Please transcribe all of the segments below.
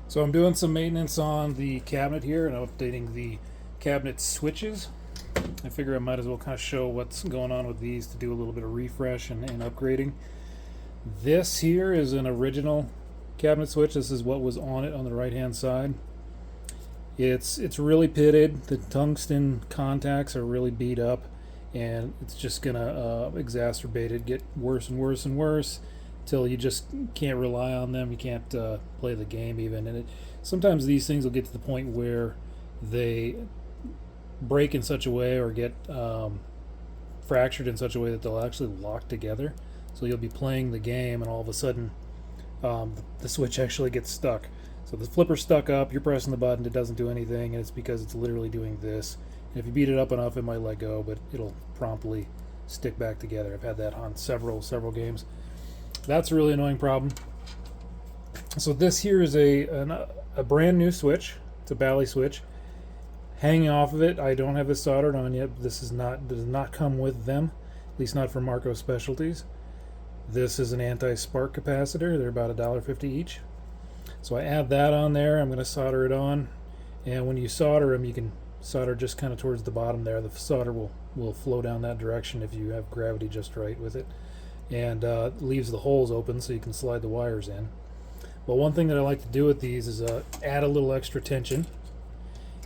So I'm doing some maintenance on the cabinet here and I'm updating the cabinet switches. I figure I might as well kind of show what's going on with these to do a little bit of refresh and upgrading. This here is an original cabinet switch. This is what was on it on the right hand side. It's really pitted. The tungsten contacts are really beat up, and it's just gonna exacerbate it, get worse and worse and worse till you just can't rely on them. You can't play the game even. And sometimes these things will get to the point where they break in such a way or get fractured in such a way that they'll actually lock together. So you'll be playing the game, and all of a sudden the switch actually gets stuck. So the flipper's stuck up, you're pressing the button, it doesn't do anything, and it's because it's literally doing this. And if you beat it up enough, it might let go, but it'll promptly stick back together. I've had that on several games. That's a really annoying problem. So this here is a brand new switch. It's a Bally switch. Hanging off of it, I don't have this soldered on yet. This does not come with them, at least not from Marco Specialties. This is an anti-spark capacitor. They're about $1.50 each. So I add that on there. I'm going to solder it on, and when you solder them, you can solder just kind of towards the bottom there. The solder will flow down that direction if you have gravity just right with it, and leaves the holes open so you can slide the wires in. But one thing that I like to do with these is add a little extra tension.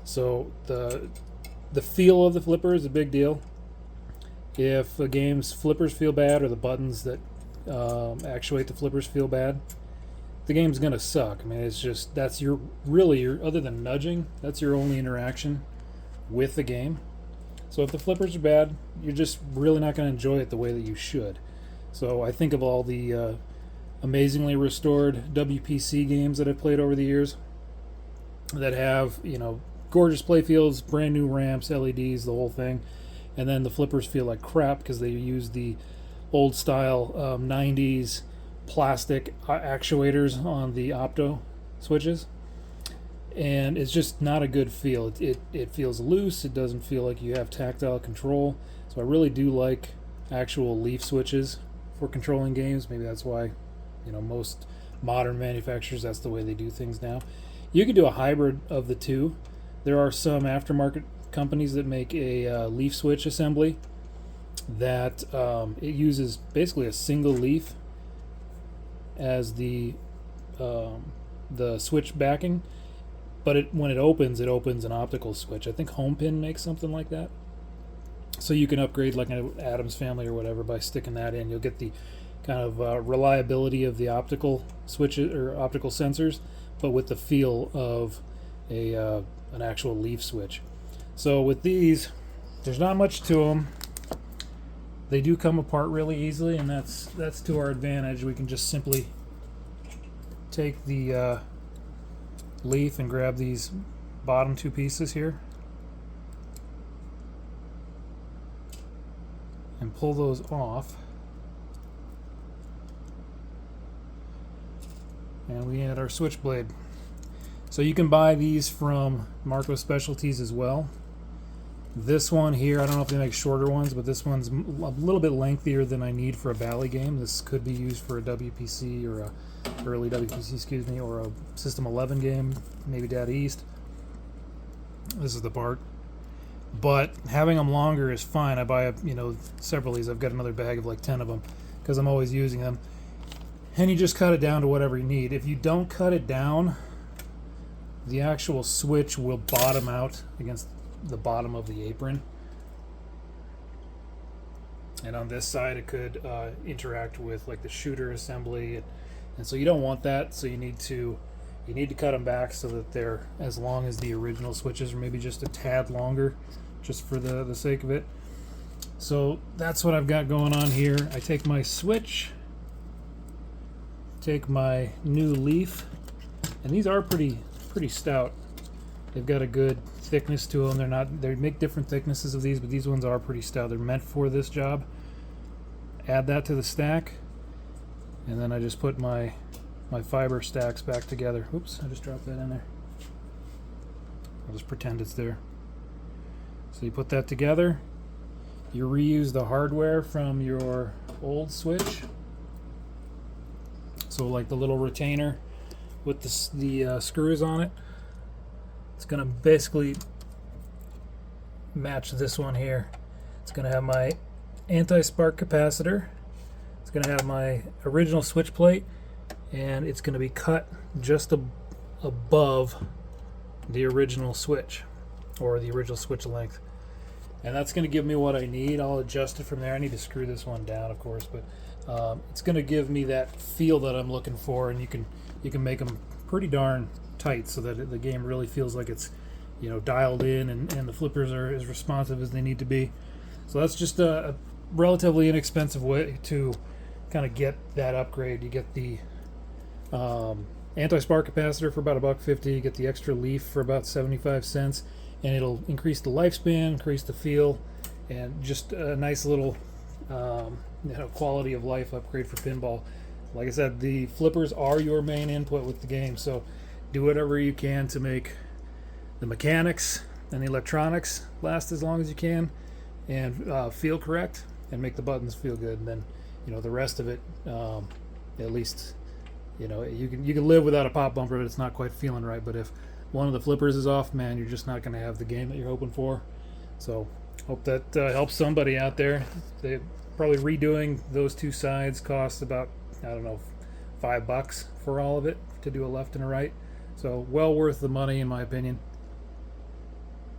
So the feel of the flipper is a big deal. If a game's flippers feel bad, or the buttons that actuate the flippers feel bad, the game's gonna suck. I mean, it's just that's your other than nudging, that's your only interaction with the game. So if the flippers are bad, you're just really not going to enjoy it the way that you should. So I think of all the amazingly restored WPC games that I've played over the years that have, gorgeous playfields, brand new ramps, LEDs, the whole thing, and then the flippers feel like crap because they use the old style 90s plastic actuators on the opto switches, and it's just not a good feel. It feels loose. It doesn't feel like you have tactile control. So I really do like actual leaf switches for controlling games. Maybe that's why most modern manufacturers, that's the way they do things now. You could do a hybrid of the two. There are some aftermarket companies that make a leaf switch assembly that it uses basically a single leaf as the switch backing, but when it opens an optical switch. I think HomePin makes something like that. So you can upgrade like an Adams Family or whatever by sticking that in. You'll get the kind of reliability of the optical switches or optical sensors, but with the feel of an actual leaf switch. So with these, there's not much to them. They do come apart really easily, and that's to our advantage. We can just simply take the leaf and grab these bottom two pieces here and pull those off, and we add our switchblade. So you can buy these from Marco Specialties as well. This one here, I don't know if they make shorter ones, but this one's a little bit lengthier than I need for a Bally game. This could be used for a WPC or a early WPC, or a System 11 game, maybe Data East. This is the part. But having them longer is fine. I buy several of these. I've got another bag of like 10 of them because I'm always using them. And you just cut it down to whatever you need. If you don't cut it down, the actual switch will bottom out against the bottom of the apron, and on this side it could interact with like the shooter assembly, and so you don't want that. So you need to cut them back so that they're as long as the original switches, or maybe just a tad longer, just for the sake of it. So that's what I've got going on here. I take my switch, take my new leaf, and these are pretty stout. They've got a good thickness to them. They make different thicknesses of these, but these ones are pretty stout. They're meant for this job. Add that to the stack, and then I just put my fiber stacks back together. Oops, I just dropped that in there. I'll just pretend it's there. So you put that together. You reuse the hardware from your old switch. So like the little retainer with the screws on it. It's going to basically match this one here. It's going to have my anti-spark capacitor. It's going to have my original switch plate, and it's going to be cut just above the original switch, or the original switch length. And that's going to give me what I need. I'll adjust it from there. I need to screw this one down, of course, but it's going to give me that feel that I'm looking for, and you can make them pretty darn tight so that the game really feels like it's, you know, dialed in, and the flippers are as responsive as they need to be. So that's just a relatively inexpensive way to kind of get that upgrade. You get the anti-spark capacitor for about $1.50. You get the extra leaf for about 75 cents, and it'll increase the lifespan, increase the feel, and just a nice little quality of life upgrade for pinball. Like I said, the flippers are your main input with the game, so do whatever you can to make the mechanics and the electronics last as long as you can, and feel correct, and make the buttons feel good. And then, you know, the rest of it, at least, you know, you can live without a pop bumper if it's not quite feeling right. But if one of the flippers is off, man, you're just not going to have the game that you're hoping for. So hope that helps somebody out there. They probably redoing those two sides costs about, I don't know, $5 for all of it, to do a left and a right. So well worth the money, in my opinion.